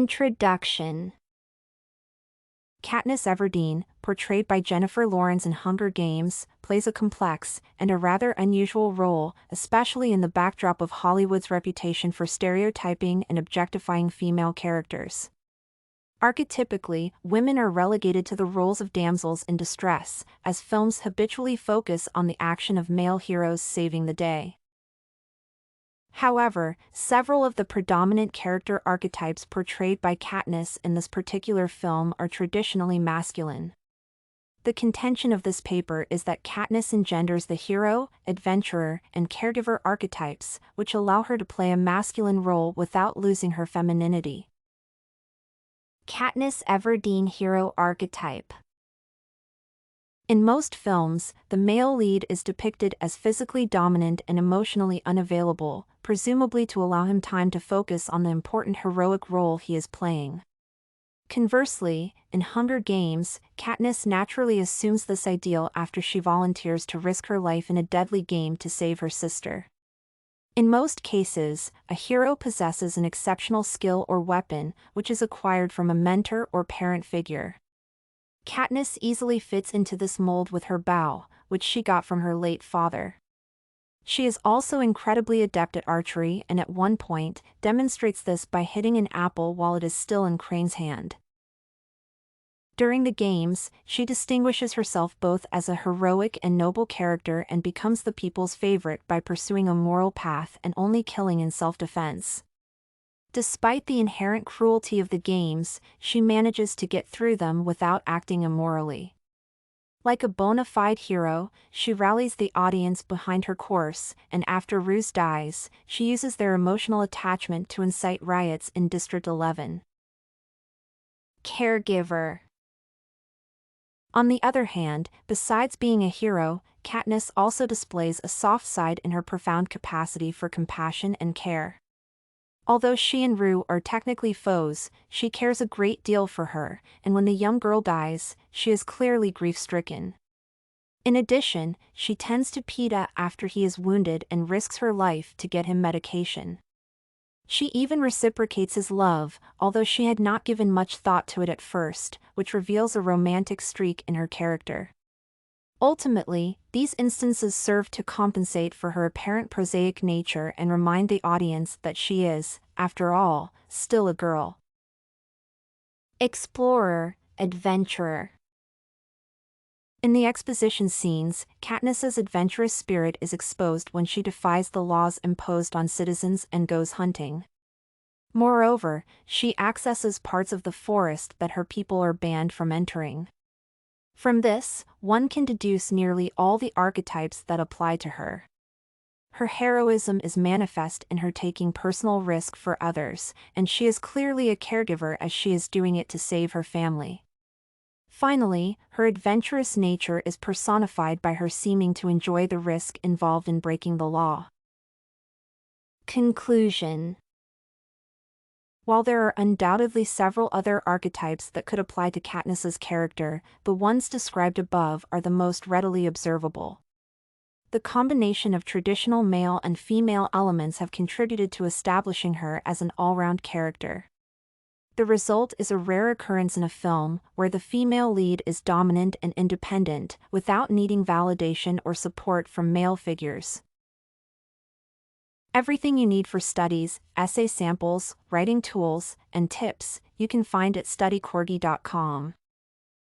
Introduction. Katniss Everdeen, portrayed by Jennifer Lawrence in Hunger Games, plays a complex and a rather unusual role, especially in the backdrop of Hollywood's reputation for stereotyping and objectifying female characters. Archetypically, women are relegated to the roles of damsels in distress, as films habitually focus on the action of male heroes saving the day. However, several of the predominant character archetypes portrayed by Katniss in this particular film are traditionally masculine. The contention of this paper is that Katniss engenders the hero, adventurer, and caregiver archetypes, which allow her to play a masculine role without losing her femininity. Katniss Everdeen hero archetype. In most films, the male lead is depicted as physically dominant and emotionally unavailable, presumably to allow him time to focus on the important heroic role he is playing. Conversely, in Hunger Games, Katniss naturally assumes this ideal after she volunteers to risk her life in a deadly game to save her sister. In most cases, a hero possesses an exceptional skill or weapon, which is acquired from a mentor or parent figure. Katniss easily fits into this mold with her bow, which she got from her late father. She is also incredibly adept at archery and at one point demonstrates this by hitting an apple while it is still in Crane's hand. During the games, she distinguishes herself both as a heroic and noble character and becomes the people's favorite by pursuing a moral path and only killing in self-defense. Despite the inherent cruelty of the games, she manages to get through them without acting immorally. Like a bona fide hero, she rallies the audience behind her course, and after Ruse dies, she uses their emotional attachment to incite riots in District 11. Caregiver. On the other hand, besides being a hero, Katniss also displays a soft side in her profound capacity for compassion and care. Although she and Rue are technically foes, she cares a great deal for her, and when the young girl dies, she is clearly grief-stricken. In addition, she tends to Peeta after he is wounded and risks her life to get him medication. She even reciprocates his love, although she had not given much thought to it at first, which reveals a romantic streak in her character. Ultimately, these instances serve to compensate for her apparent prosaic nature and remind the audience that she is, after all, still a girl. Explorer, adventurer. In the exposition scenes, Katniss's adventurous spirit is exposed when she defies the laws imposed on citizens and goes hunting. Moreover, she accesses parts of the forest that her people are banned from entering. From this, one can deduce nearly all the archetypes that apply to her. Her heroism is manifest in her taking personal risk for others, and she is clearly a caregiver as she is doing it to save her family. Finally, her adventurous nature is personified by her seeming to enjoy the risk involved in breaking the law. Conclusion. While there are undoubtedly several other archetypes that could apply to Katniss's character, the ones described above are the most readily observable. The combination of traditional male and female elements have contributed to establishing her as an all-round character. The result is a rare occurrence in a film where the female lead is dominant and independent, without needing validation or support from male figures. Everything you need for studies, essay samples, writing tools, and tips, you can find at studycorgi.com.